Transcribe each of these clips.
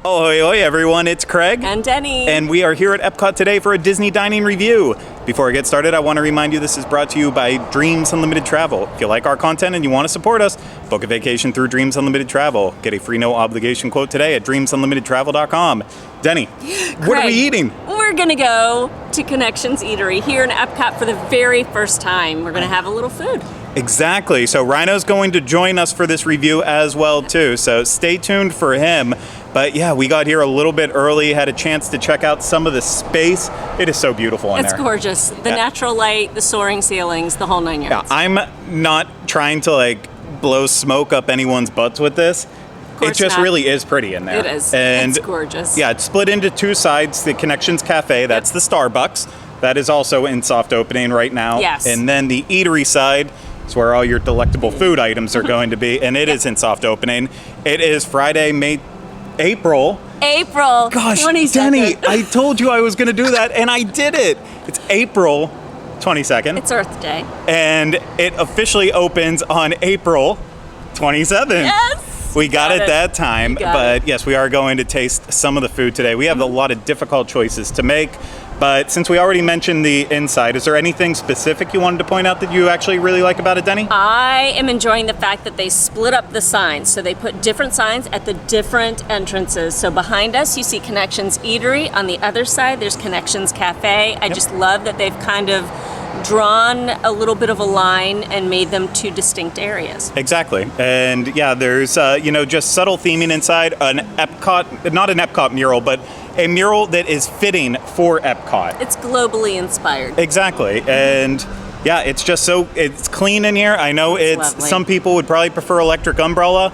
Ahoy, ahoy, everyone. It's Craig. And Deni. And we are here at EPCOT today for a Disney dining review. Before I get started, I want to remind you this is brought to you by Dreams Unlimited Travel. If you like our content and you want to support us, book a vacation through Dreams Unlimited Travel. Get a free no obligation quote today at dreamsunlimitedtravel.com. Deni, what are we eating? We're going to go to Connections Eatery here in EPCOT for the very first time. We're going to have a little food. Exactly. So Ryno's going to join us for this review as well, too. So stay tuned for him. But yeah, we got here a little bit early, had a chance to check out some of the space. It is so beautiful in there. It's gorgeous. The natural light, the soaring ceilings, the whole 9 yards. Yeah, I'm not trying to blow smoke up anyone's butts with this. It just really is pretty in there. It is. And it's gorgeous. Yeah, it's split into two sides. The Connections Cafe, that's the Starbucks. That is also in soft opening right now. Yes. And then the Eatery side is where all your delectable food items are going to be, and it is in soft opening. It is Friday, April. Gosh, 22nd. Deni, I told you I was going to do that, and I did it. It's April 22nd. It's Earth Day. And it officially opens on April 27th. Yes! We got it that time, but yes, we are going to taste some of the food today. We have a lot of difficult choices to make, but since we already mentioned the inside, is there anything specific you wanted to point out that you actually really like about it, Deni? I am enjoying the fact that they split up the signs. So they put different signs at the different entrances. So behind us, you see Connections Eatery. On the other side, there's Connections Cafe. I just love that they've kind of drawn a little bit of a line and made them two distinct areas. Exactly. And yeah, there's, just subtle theming inside an EPCOT, not an EPCOT mural, but a mural that is fitting for EPCOT. It's globally inspired. Exactly. And yeah, it's just it's clean in here. I know Lovely. Some people would probably prefer electric umbrella.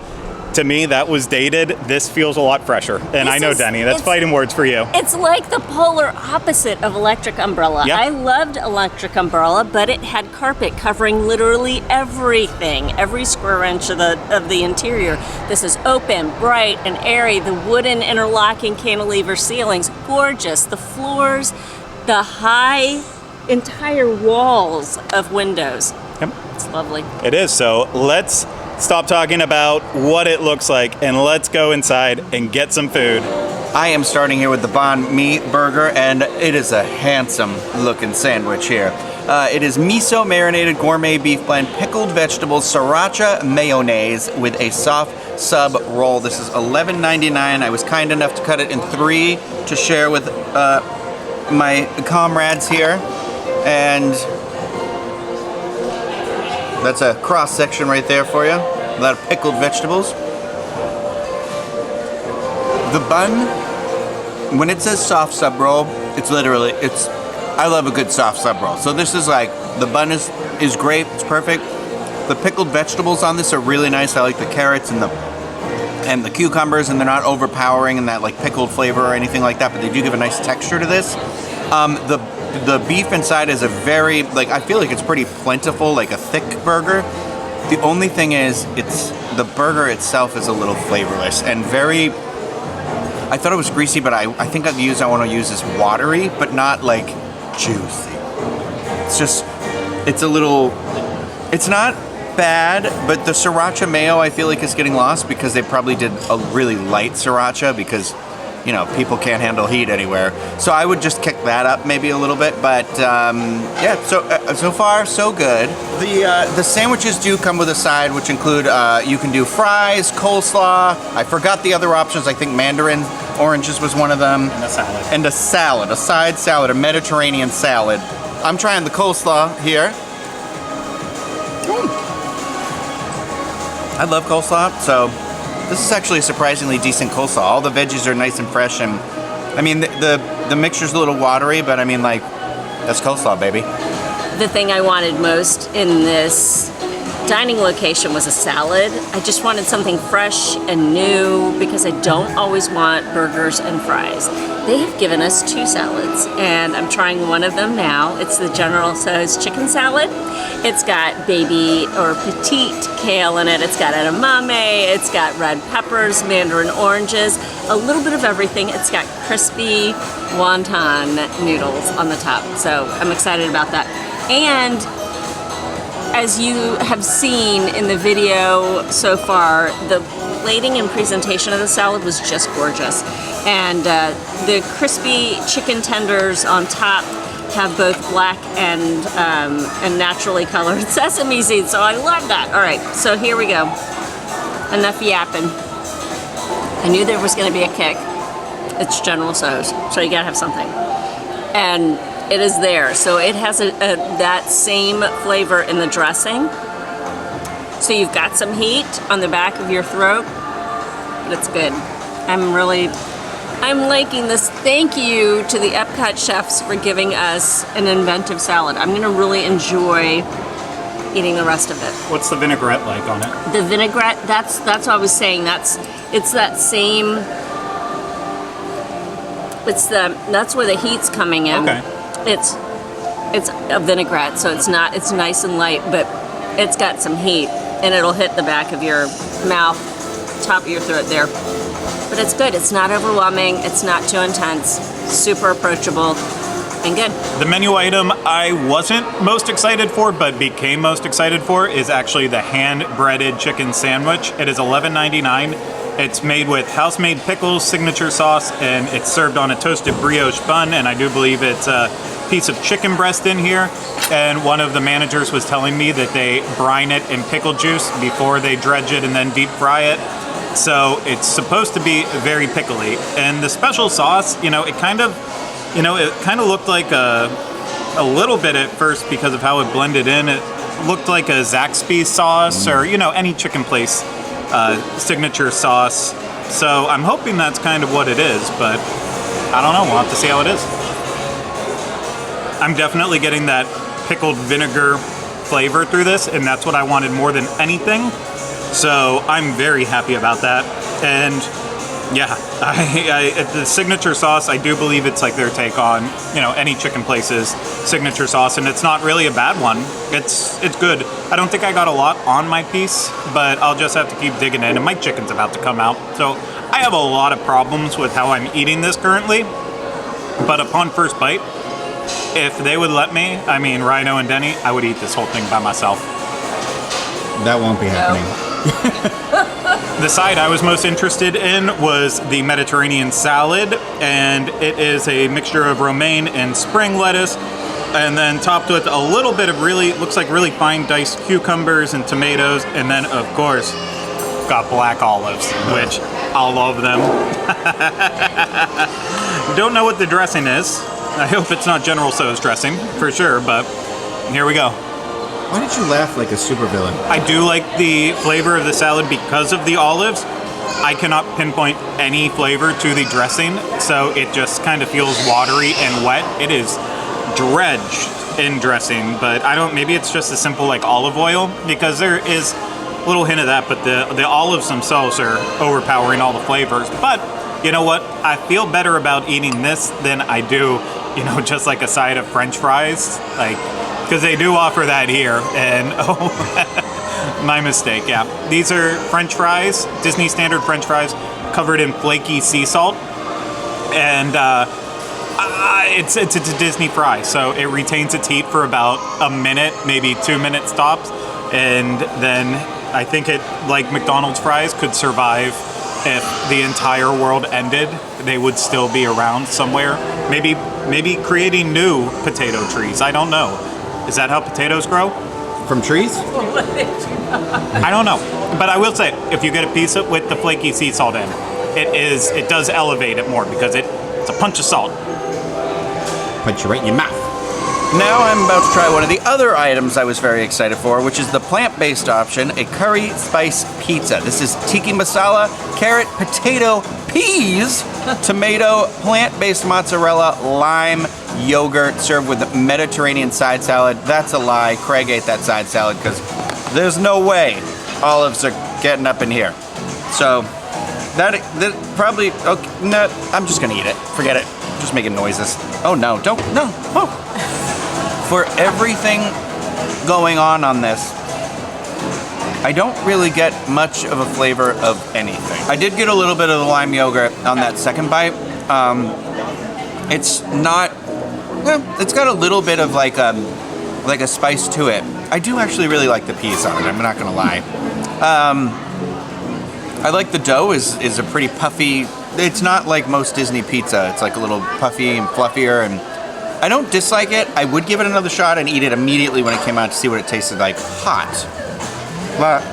To me, that was dated. This feels a lot fresher. And I know, Deni, that's fighting words for you. It's like the polar opposite of electric umbrella. Yep. I loved electric umbrella, but it had carpet covering literally everything, every square inch of the interior. This is open, bright, and airy. The wooden interlocking cantilever ceilings, gorgeous. The floors, the high entire walls of windows. Yep. It's lovely. It is. So let's stop talking about what it looks like and let's go inside and get some food. I am starting here with the Banh Mi burger, and it is a handsome looking sandwich here. It is miso marinated gourmet beef blend, pickled vegetables, sriracha mayonnaise with a soft sub roll. This is $11.99. I was kind enough to cut it in 3 to share with my comrades here. And that's a cross section right there for you. A lot of pickled vegetables. The bun, when it says soft sub roll, I love a good soft sub roll. So this is the bun is great, it's perfect. The pickled vegetables on this are really nice. I like the carrots and the cucumbers, and they're not overpowering in that pickled flavor or anything like that, but they do give a nice texture to this. The beef inside is a very, I feel like it's pretty plentiful, like a thick burger. The only thing is, the burger itself is a little flavorless and very, I thought it was greasy, but I think I want to use is watery, but not juicy. It's not bad, but the sriracha mayo I feel like is getting lost because they probably did a really light sriracha because people can't handle heat anywhere. So I would just kick that up maybe a little bit. But so far so good. The sandwiches do come with a side, which include you can do fries, coleslaw. I forgot the other options. I think mandarin oranges was one of them. And a salad. And a salad, a side salad, a Mediterranean salad. I'm trying the coleslaw here. I love coleslaw, so this is actually a surprisingly decent coleslaw. All the veggies are nice and fresh, and I mean the mixture's a little watery, but I mean that's coleslaw, baby. The thing I wanted most in this dining location was a salad. I just wanted something fresh and new because I don't always want burgers and fries. They have given us 2 salads, and I'm trying one of them now. It's the General Tso's chicken salad. It's got baby or petite kale in it. It's got edamame. It's got red peppers, mandarin oranges, a little bit of everything. It's got crispy wonton noodles on the top. So I'm excited about that. And as you have seen in the video so far, the plating and presentation of the salad was just gorgeous. And the crispy chicken tenders on top have both black and naturally colored sesame seeds, so I love that. All right, so here we go. Enough yapping. I knew there was going to be a kick. It's General Tso's, so you gotta have something. And it is there, so it has that same flavor in the dressing. So you've got some heat on the back of your throat, but it's good. I'm liking this. Thank you to the EPCOT chefs for giving us an inventive salad. I'm gonna really enjoy eating the rest of it. What's the vinaigrette like on it? The vinaigrette, that's what I was saying. It's that same. That's where the heat's coming in. Okay. It's a vinaigrette, so it's nice and light, but it's got some heat, and it'll hit the back of your mouth, top of your throat there. But it's good. It's not overwhelming. It's not too intense. Super approachable and good. The menu item I wasn't most excited for, but became most excited for, is actually the hand-breaded chicken sandwich. It is $11.99. It's made with house-made pickles, signature sauce, and it's served on a toasted brioche bun, and I do believe it's a piece of chicken breast in here. And one of the managers was telling me that they brine it in pickle juice before they dredge it and then deep fry it. So it's supposed to be very pickly. And the special sauce, it kind of looked like a little bit at first because of how it blended in. It looked like a Zaxby's sauce or, any chicken place signature sauce. So I'm hoping that's kind of what it is, but I don't know. We'll have to see how it is. I'm definitely getting that pickled vinegar flavor through this, and that's what I wanted more than anything. So I'm very happy about that. And yeah, the signature sauce, I do believe it's like their take on, any chicken place's signature sauce, and it's not really a bad one. It's good. I don't think I got a lot on my piece, but I'll just have to keep digging in, and my chicken's about to come out. So I have a lot of problems with how I'm eating this currently, but upon first bite, if they would let me, Ryno and Deni, I would eat this whole thing by myself. That won't be happening. The side I was most interested in was the Mediterranean salad, and it is a mixture of romaine and spring lettuce, and then topped with a little bit of looks like really fine diced cucumbers and tomatoes, and then of course got black olives, which I'll love them. Don't know what the dressing is. I hope it's not General Tso's dressing, for sure, but here we go. Why did you laugh like a supervillain? I do like the flavor of the salad because of the olives. I cannot pinpoint any flavor to the dressing, so it just kind of feels watery and wet. It is dredged in dressing, but maybe it's just a simple like olive oil, because there is a little hint of that, but the olives themselves are overpowering all the flavors. But you know what? I feel better about eating this than I do, just like a side of French fries, because they do offer that here, and my mistake, yeah. These are French fries, Disney standard French fries, covered in flaky sea salt, and it's a Disney fry, so it retains its heat for about a minute, maybe 2 minutes tops, and then I think it, like McDonald's fries, could survive if the entire world ended. They would still be around somewhere, maybe creating new potato trees. I don't know. Is that how potatoes grow? From trees? I don't know. But I will say, if you get a pizza with the flaky sea salt in, it does elevate it more, because it's a punch of salt. Punch you right in your mouth. Now I'm about to try one of the other items I was very excited for, which is the plant-based option, a curry spice pizza. This is tiki masala, carrot, potato, peas, tomato, plant-based mozzarella, lime, yogurt, served with Mediterranean side salad. That's a lie. Craig ate that side salad because there's no way olives are getting up in here. So that probably, okay, no, I'm just gonna eat it. Forget it. Just making noises. Oh no, don't, no. Oh. For everything going on this, I don't really get much of a flavor of anything. I did get a little bit of the lime yogurt on that second bite. It's not, it's got a little bit of like a spice to it. I do actually really like the peas on it, I'm not gonna lie. I like the dough is a pretty puffy. It's not like most Disney pizza. It's like a little puffy and fluffier, and I don't dislike it. I would give it another shot and eat it immediately when it came out to see what it tasted like hot. But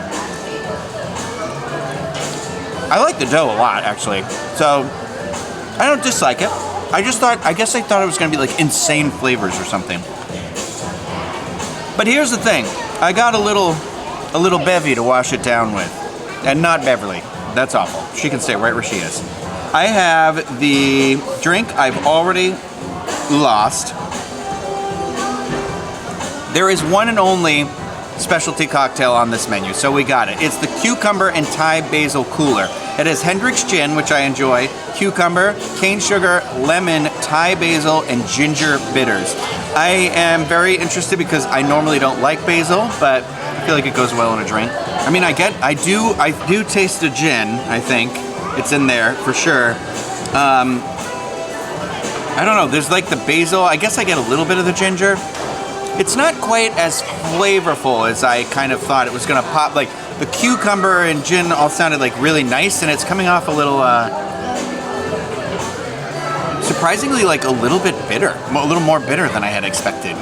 I like the dough a lot, actually. So I don't dislike it. I guess I thought it was gonna be like insane flavors or something. But here's the thing. I got a little bevy to wash it down with. And not Beverly. That's awful. She can stay right where she is. I have the drink I've already lost. There is one and only specialty cocktail on this menu, so we got it. It's the Cucumber and Thai Basil Cooler. It has Hendrick's Gin, which I enjoy, cucumber, cane sugar, lemon, Thai basil, and ginger bitters. I am very interested because I normally don't like basil, but I feel like it goes well in a drink. I mean, I do taste the gin, I think. It's in there, for sure. I don't know, there's like the basil. I guess I get a little bit of the ginger. It's not quite as flavorful as I kind of thought it was gonna pop. Like, the cucumber and gin all sounded like really nice, and it's coming off a little, surprisingly like a little bit bitter. A little more bitter than I had expected.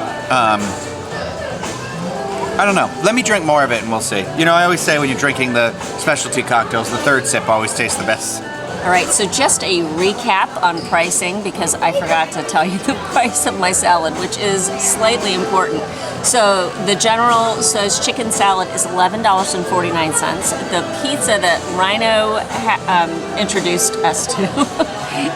I don't know. Let me drink more of it and we'll see. You know, I always say when you're drinking the specialty cocktails, the third sip always tastes the best. All right, so just a recap on pricing, because I forgot to tell you the price of my salad, which is slightly important. So the General says chicken salad is $11.49. The pizza that Ryno introduced us to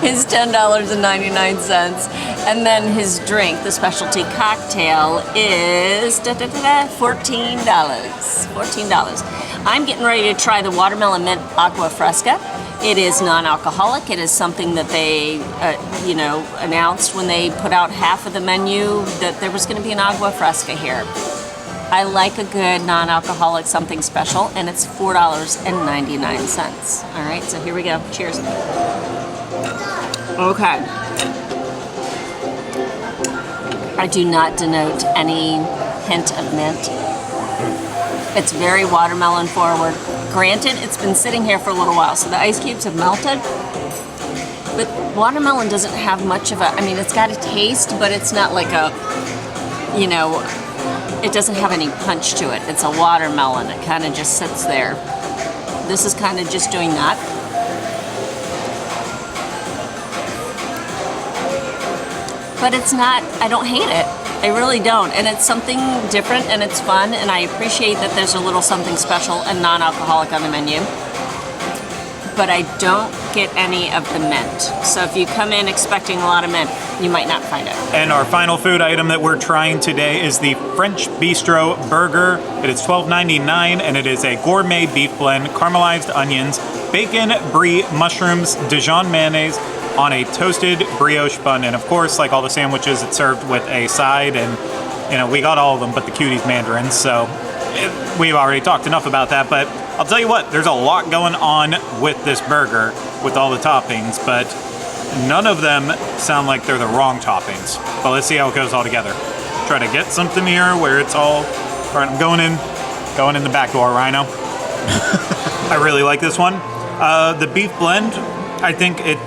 is $10.99. And then his drink, the specialty cocktail, is $14. $14. I'm getting ready to try the watermelon mint aqua fresca. It is non-alcoholic. It is something that they, announced when they put out half of the menu that there was going to be an agua fresca here. I like a good non-alcoholic something special, and it's $4.99. All right, so here we go. Cheers. Okay. I do not denote any hint of mint. It's very watermelon forward. Granted, it's been sitting here for a little while, so the ice cubes have melted. But watermelon doesn't have much of it's got a taste, but it's not like it doesn't have any punch to it. It's a watermelon. It kind of just sits there. This is kind of just doing that. But it's not, I don't hate it. I really don't, and it's something different and it's fun, and I appreciate that there's a little something special and non-alcoholic on the menu. But I don't get any of the mint. So if you come in expecting a lot of mint, you might not find it. And our final food item that we're trying today is the French Bistro Burger. It is $12.99, and it is a gourmet beef blend, caramelized onions, bacon, brie, mushrooms, Dijon mayonnaise, on a toasted brioche bun. And of course, like all the sandwiches, it's served with a side, and we got all of them but the cuties mandarins, so we've already talked enough about that. But I'll tell you what, there's a lot going on with this burger with all the toppings, but none of them sound like they're the wrong toppings. But let's see how it goes all together. Try to get something here where it's all right. I'm going in the back door, Ryno. I really like this one. The beef blend, I think it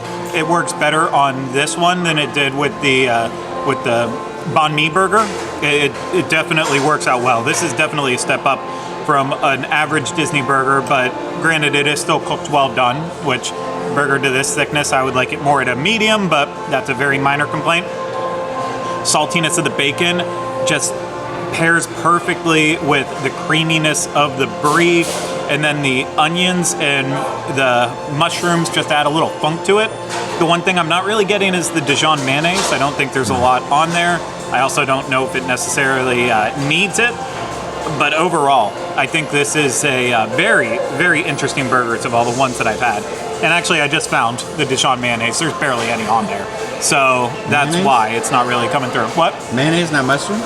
works better on this one than it did with the banh mi burger. It definitely works out well. This is definitely a step up from an average Disney burger, but granted, it is still cooked well done, which burger to this thickness, I would like it more at a medium, but that's a very minor complaint. Saltiness of the bacon just pairs perfectly with the creaminess of the brie, and then the onions and the mushrooms just add a little funk to it. The one thing I'm not really getting is the Dijon mayonnaise. I don't think there's a lot on there. I also don't know if it necessarily needs it. But overall, I think this is a very, very interesting burger of all the ones that I've had. And actually, I just found the Dijon mayonnaise. There's barely any on there. So that's why it's not really coming through. What? Mayonnaise, not mustard?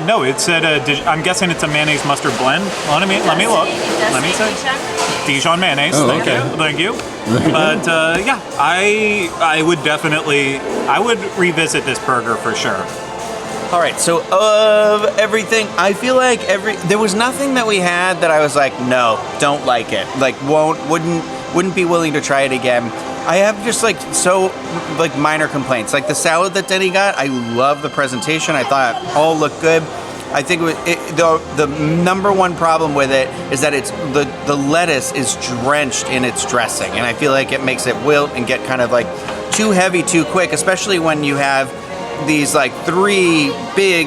No, it said, I'm guessing it's a mayonnaise mustard blend. Let me look. Let me say. Dijon mayonnaise. Oh, Thank okay. you. Thank you. But yeah, I would revisit this burger for sure. All right, so of everything, I feel like there was nothing that we had that I was like, no, don't like it. Like, wouldn't, wouldn't be willing to try it again. I have just like minor complaints. Like the salad that Deni got, I love the presentation. I thought it all looked good. I think the number one problem with it is that the lettuce is drenched in its dressing, and I feel like it makes it wilt and get kind of like too heavy too quick, especially when you have these like 3 big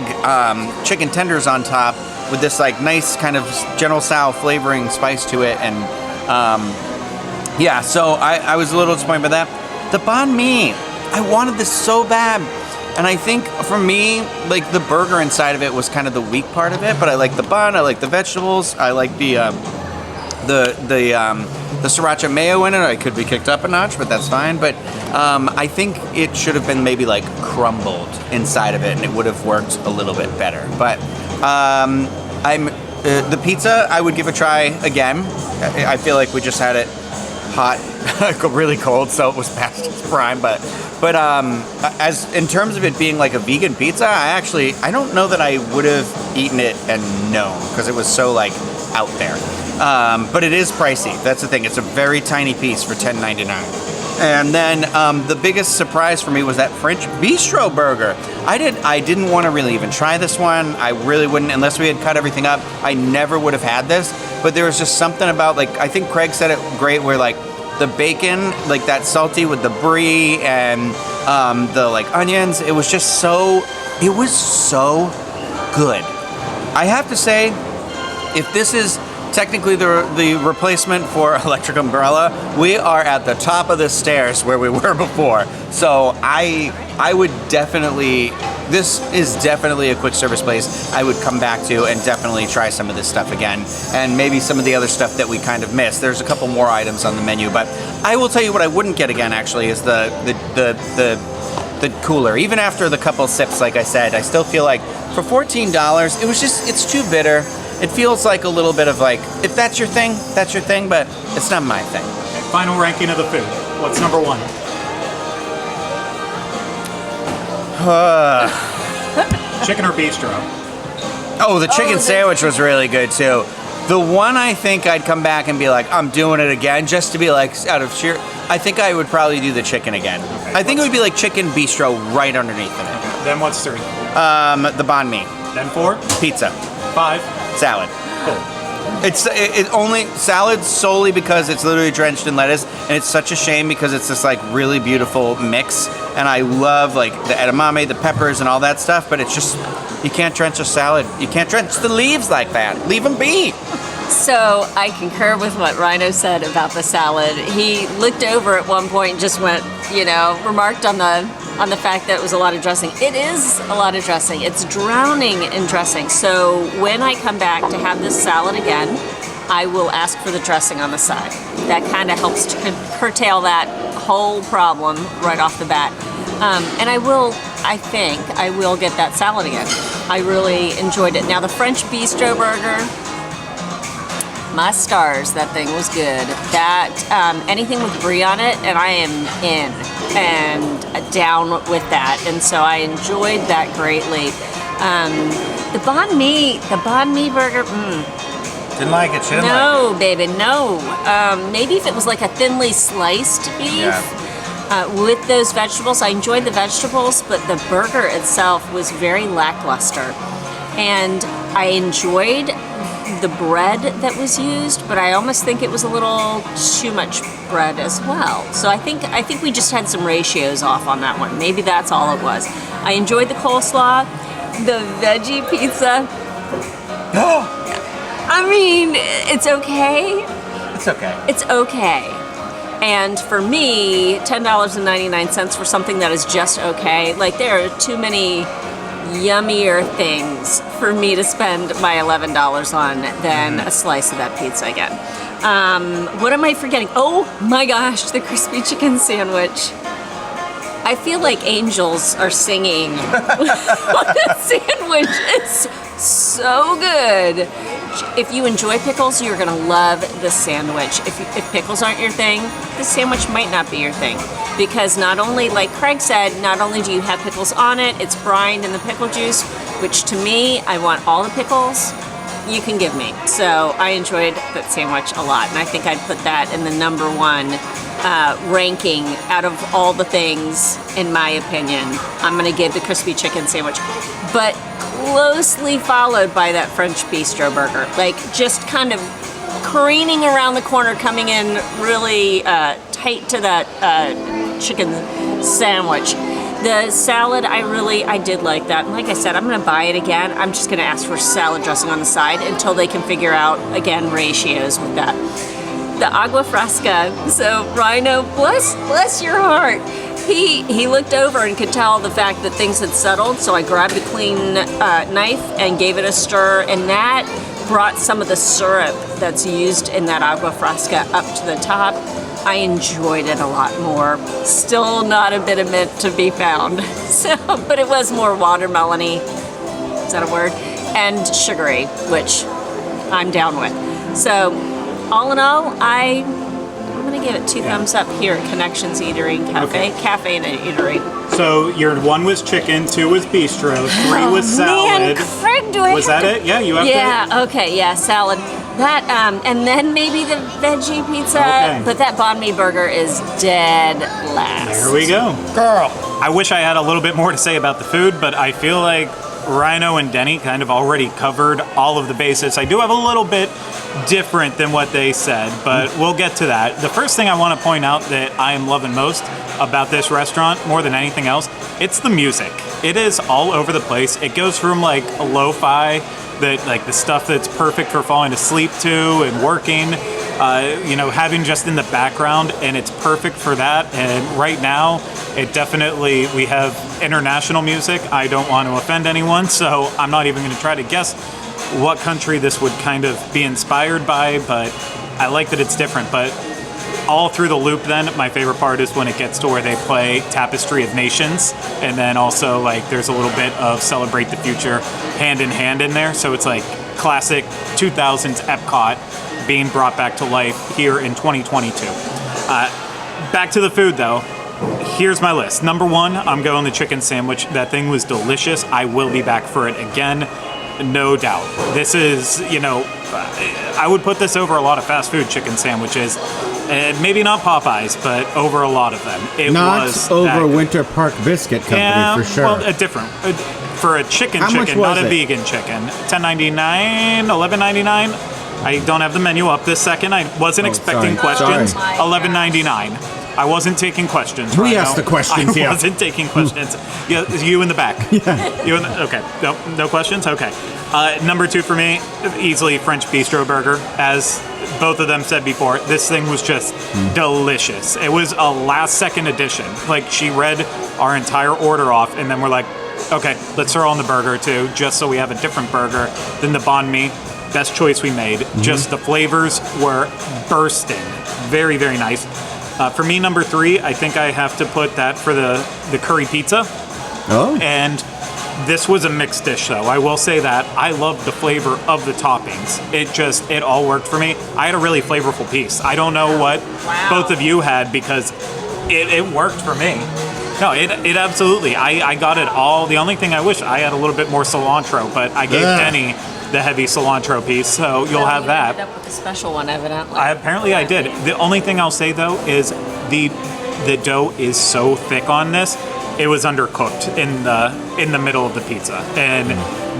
chicken tenders on top with this like nice kind of General Tso flavoring spice to it, and yeah, so I was a little disappointed by that. The banh mi, I wanted this so bad. And I think for me, like the burger inside of it was kind of the weak part of it, but I like the bun, I like the vegetables, I like the sriracha mayo in it. I could be kicked up a notch, but that's fine. But I think it should have been maybe like crumbled inside of it, and it would have worked a little bit better. But the pizza I would give a try again. I feel like we just had it hot, really cold, so it was past its prime. But as in terms of it being like a vegan pizza, I don't know that I would have eaten it and known, because it was so like out there. But it is pricey. That's the thing. It's a very tiny piece for $10.99. And then the biggest surprise for me was that French Bistro burger. I didn't want to really even try this one. I really wouldn't, unless we had cut everything up. I never would have had this. But there was just something about, like, I think Craig said it great, where like the bacon, like that salty with the brie and the like onions, it was so good. I have to say, if this is technically the replacement for Electric Umbrella, we are at the top of the stairs where we were before. So I would definitely, this is definitely a quick service place I would come back to and definitely try some of this stuff again, and maybe some of the other stuff that we kind of missed. There's a couple more items on the menu, but I will tell you what I wouldn't get again actually is the cooler. Even after the couple sips, like I said, I still feel like for $14, it's too bitter. It feels like a little bit of like, if that's your thing, that's your thing, but it's not my thing. Okay, final ranking of the food. What's number 1? Chicken or bistro? Oh, the chicken sandwich was really good too. The one I think I'd come back and be like, I'm doing it again, just to be like, out of sheer, I think I would probably do the chicken again. Okay, I think it would be like chicken bistro right underneath it. Okay. Then what's 3? The banh mi. Then 4? Pizza. 5? Salad. Cool. It's only salad solely because it's literally drenched in lettuce, and it's such a shame because it's this like really beautiful mix, and I love like the edamame, the peppers, and all that stuff. But it's just, you can't drench a salad. You can't drench the leaves like that. Leave them be. So I concur with what Ryno said about the salad. He looked over at one point and just went, remarked on the fact that it was a lot of dressing. It is a lot of dressing. It's drowning in dressing. So when I come back to have this salad again, I will ask for the dressing on the side. That kind of helps to curtail that whole problem right off the bat. And I think I will get that salad again. I really enjoyed it. Now the French Bistro burger, my stars, that thing was good. That, anything with brie on it, and I am in and down with that. And so I enjoyed that greatly. The banh mi burger, Didn't like it, shouldn't no, baby, no. Maybe if it was like a thinly sliced beef with those vegetables. I enjoyed the vegetables, but the burger itself was very lackluster. And I enjoyed the bread that was used, but I almost think it was a little too much bread as well. So I think we just had some ratios off on that one. Maybe that's all it was. I enjoyed the coleslaw, the veggie pizza. I mean, it's okay. It's okay. It's okay. And for me, $10.99 for something that is just okay, like there are too many yummier things for me to spend my $11 on than a slice of that pizza again. What am I forgetting? Oh my gosh, the crispy chicken sandwich. I feel like angels are singing. That sandwich is so good. If you enjoy pickles, you're gonna love this sandwich. If pickles aren't your thing, this sandwich might not be your thing. Because not only, like Craig said, not only do you have pickles on it, it's brined in the pickle juice, which to me, I want all the pickles you can give me. So I enjoyed that sandwich a lot, and I think I'd put that in the number one ranking out of all the things, in my opinion. I'm gonna give the crispy chicken sandwich, but closely followed by that French bistro burger. Like, just kind of careening around the corner, coming in really tight to that chicken sandwich. The salad, I did like that. And like I said, I'm gonna buy it again. I'm just gonna ask for salad dressing on the side until they can figure out, again, ratios with that. The agua fresca, so Ryno, bless your heart. He looked over and could tell the fact that things had settled, so I grabbed a clean knife and gave it a stir, and that brought some of the syrup that's used in that agua fresca up to the top. I enjoyed it a lot more. Still not a bit of mint to be found. So, but it was more watermelony, is that a word? And sugary, which I'm down with. So, all in all, I'm gonna give it 2 thumbs up here at Connections Eatery Cafe. Okay. Cafe and an eatery. So your 1 was chicken, 2 was bistro, 3 was salad. Man, Craig, do I Was have that to- it? Yeah, you have to. Yeah, okay, yeah, salad. That, and then maybe the veggie pizza, Okay. but that banh mi burger is dead last. There we go. Girl. I wish I had a little bit more to say about the food, but I feel like Ryno and Deni kind of already covered all of the bases. I do have a little bit different than what they said, but we'll get to that. The first thing I want to point out that I am loving most about this restaurant, more than anything else, it's the music. It is all over the place. It goes from like a lo-fi, that like the stuff that's perfect for falling asleep to and working, having just in the background, and it's perfect for that. And right now, it definitely, we have international music. I don't want to offend anyone, so I'm not even going to try to guess what country this would kind of be inspired by, but I like that it's different. But all through the loop then, my favorite part is when it gets to where they play Tapestry of Nations, and then also like there's a little bit of Celebrate the Future hand in hand in there. So it's like classic 2000s EPCOT being brought back to life here in 2022. Back to the food though. Here's my list. Number 1, I'm going the chicken sandwich. That thing was delicious. I will be back for it again. No doubt. This is, I would put this over a lot of fast food chicken sandwiches. Maybe not Popeyes, but over a lot of them. It Not was over that good. Winter Park Biscuit Company, Yeah, for sure. well, different. For a chicken, How much not was a it? vegan chicken. $10.99, $11.99. I don't have the menu up this second. I wasn't expecting sorry. questions. Sorry. $11.99. I wasn't taking questions. We Ryno. asked the questions, I yeah. wasn't taking questions. Yeah, you in the back. Yeah. You in the, okay. No questions. Okay. Number 2 for me, easily French bistro burger. As both of them said before, this thing was just delicious. It was a last-second addition. Like, she read our entire order off, and then we're like, okay, let's throw on the burger too, just so we have a different burger than the banh mi. Best choice we made. Just the flavors were bursting. Very, very nice. For me, number 3, I think I have to put that for the curry pizza. Oh. And this was a mixed dish, though. I will say that. I loved the flavor of the toppings. It all worked for me. I had a really flavorful piece. I don't know what both of you had, because it worked for me. No, it absolutely. I got it all. The only thing I wish I had a little bit more cilantro, but I gave Deni the heavy cilantro piece, so you'll have that. Ended up with a special one, evidently. Apparently I did. The only thing I'll say though is the dough is so thick on this. It was undercooked in the middle of the pizza, and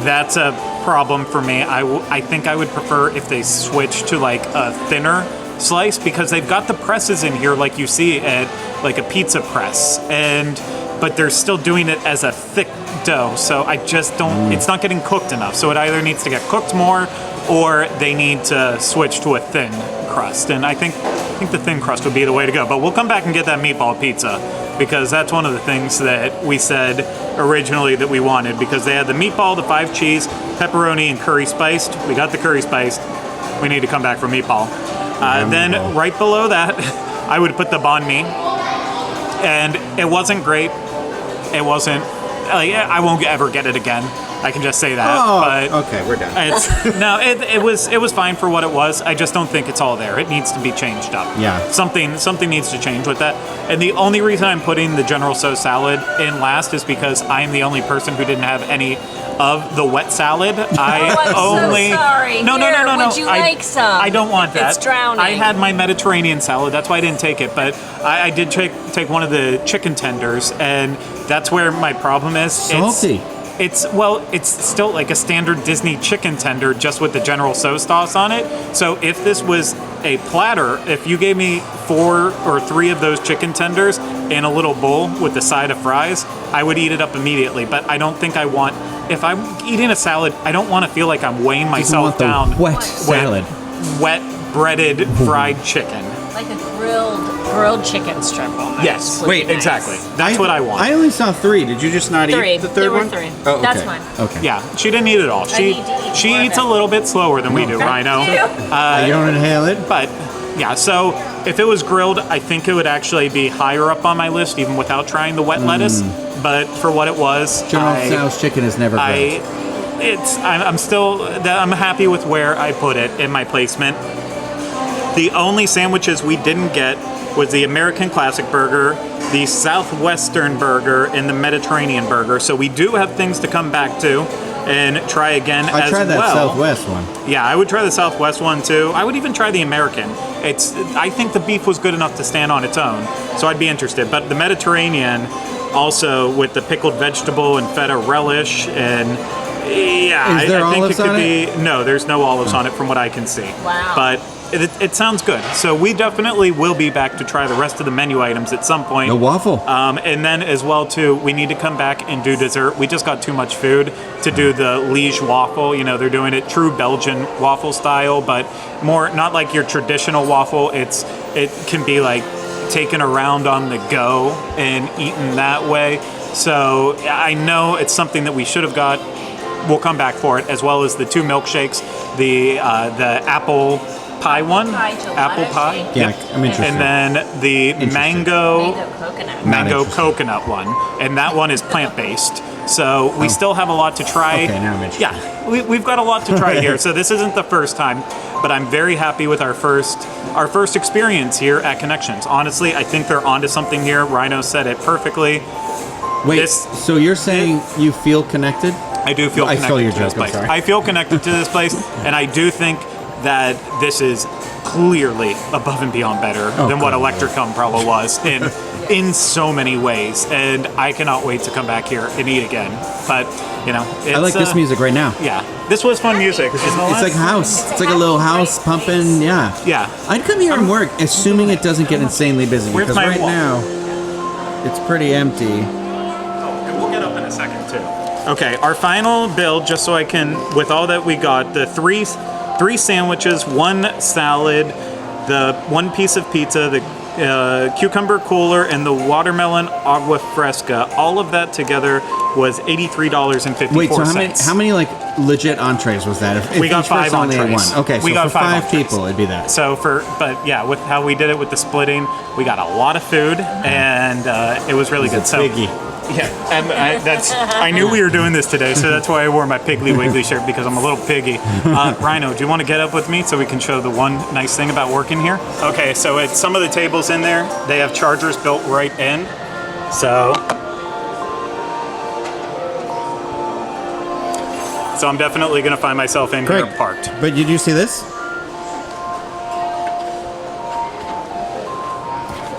that's a problem for me. I think I would prefer if they switched to like a thinner slice, because they've got the presses in here like you see at like a pizza press, but they're still doing it as a thick dough, so I just don't, it's not getting cooked enough. So it either needs to get cooked more, or they need to switch to a thin crust. And I think the thin crust would be the way to go. But we'll come back and get that meatball pizza, because that's one of the things that we said originally that we wanted, because they had the meatball, the 5 cheese, pepperoni, and curry spiced. We got the curry spiced. We need to come back for meatball. Then right below that, I would put the banh mi. And it wasn't great. It wasn't, I won't ever get it again. I can just say that. Oh, but okay, we're done. It was fine for what it was. I just don't think it's all there. It needs to be changed up. Yeah. Something needs to change with that. And the only reason I'm putting the General Tso salad in last is because I'm the only person who didn't have any of the wet salad. I'm only so sorry. no. Would you like some? I don't want that. It's drowning. I had my Mediterranean salad. That's why I didn't take it. But I did take one of the chicken tenders, and that's where my problem is. Salty. It's still like a standard Disney chicken tender, just with the General Tso's sauce on it. So if this was a platter, if you gave me 4 or 3 of those chicken tenders in a little bowl with the side of fries, I would eat it up immediately. But I don't think I want. If I'm eating a salad, I don't want to feel like I'm weighing myself down. Wet salad. Wet breaded fried chicken. Like a grilled chicken strip almost. Yes. would be nice. Exactly. That's what I want. I only saw 3. Did you just not Three. eat the There third were one? 3. Oh, okay. That's fine. Okay. Yeah, she didn't eat it all. need to eat She more of eats it. a little bit slower than we do, Ryno. You don't inhale it? But yeah, so if it was grilled, I think it would actually be higher up on my list, even without trying the wet lettuce. But for what it was, General Tso's chicken is never grilled. I'm happy with where I put it in my placement. The only sandwiches we didn't get was the American Classic Burger, the Southwestern Burger, and the Mediterranean Burger. So we do have things to come back to and try again I as tried that well. Southwest one. Yeah, I would try the Southwest one too. I would even try the American. I think the beef was good enough to stand on its own, so I'd be interested. But the Mediterranean, also with the pickled vegetable and feta relish, and yeah, Is there I think olives it could on be. No, there's no olives on it from what I can see. Wow. But it sounds good. So we definitely will be back to try the rest of the menu items at some point. No waffle. And then as well too, we need to come back and do dessert. We just got too much food to do the Liege Waffle. You know, they're doing it true Belgian waffle style, but more not like your traditional waffle. It can be like taken around on the go and eaten that way. So I know it's something that we should have got. We'll come back for it, as well as the 2 milkshakes, the apple pie one, gelato apple pie. shake. Yeah, Yep. I'm interested. And then the Mango coconut. mango interested. coconut one, and that one is plant-based. So we still have a lot to try. Okay, now I'm interested. Yeah, we've got a lot to try here. So this isn't the first time, but I'm very happy with our first experience here at Connections. Honestly, I think they're onto something here. Ryno said it perfectly. Wait, so you're saying you feel connected? I do feel I connected stole your to this joke, I'm place. sorry. I feel connected to this place, and I do think that this is clearly above and beyond better than what God. Electricum probably was in so many ways. And I cannot wait to come back here and eat again. But I like this music right now. Yeah, this was fun music. It's like house. It's like a little house pumping. Yeah. Yeah. I'd come here and work, assuming it doesn't get insanely busy. Where's Because my right wall? now, it's pretty empty. And we'll get up in a second too. Okay, our final bill, just so I can, with all that we got, the three sandwiches, 1 salad, the 1 piece of pizza, the cucumber cooler, and the watermelon agua fresca. All of that together was $83.54. Wait, so how many like legit entrees was that? If We got each person 5 only had entrees. one. Okay, so We got for 5 5 entrees. people, it'd be that. So but yeah, with how we did it with the splitting, we got a lot of food, and it was really good. It's a So biggie. yeah, and I knew we were doing this today, so that's why I wore my Piggly Wiggly shirt, because I'm a little piggy. Ryno, do you want to get up with me so we can show the one nice thing about working here? Okay, so at some of the tables in there, they have chargers built right in. So I'm definitely going to find myself in here Great. parked. But did you see this?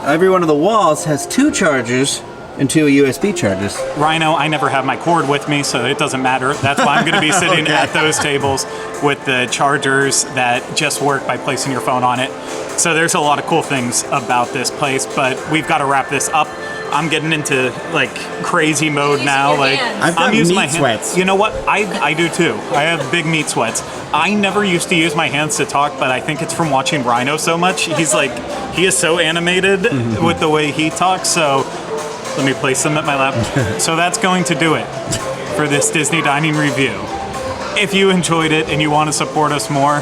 Every one of the walls has 2 chargers and 2 USB chargers. Ryno, I never have my cord with me, so it doesn't matter. That's why I'm going to be sitting at those tables with the chargers that just work by placing your phone on it. So there's a lot of cool things about this place, but we've got to wrap this up. I'm getting into like crazy mode Using now. your Like hands. I've got I'm using meat my hands. sweats. You know what? I do too. I have big meat sweats. I never used to use my hands to talk, but I think it's from watching Ryno so much. He is so animated with the way he talks. So let me place them at my lap. So that's going to do it for this Disney Dining Review. If you enjoyed it and you want to support us more,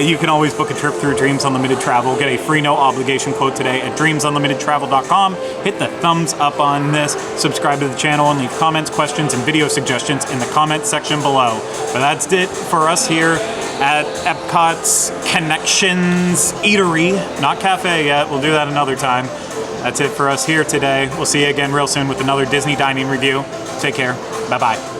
you can always book a trip through Dreams Unlimited Travel. Get a free no obligation quote today at dreamsunlimitedtravel.com. Hit the thumbs up on this, subscribe to the channel, and leave comments, questions, and video suggestions in the comment section below. But that's it for us here at EPCOT's Connections Eatery, not cafe yet. We'll do that another time. That's it for us here today. We'll see you again real soon with another Disney Dining Review. Take care. Bye-bye.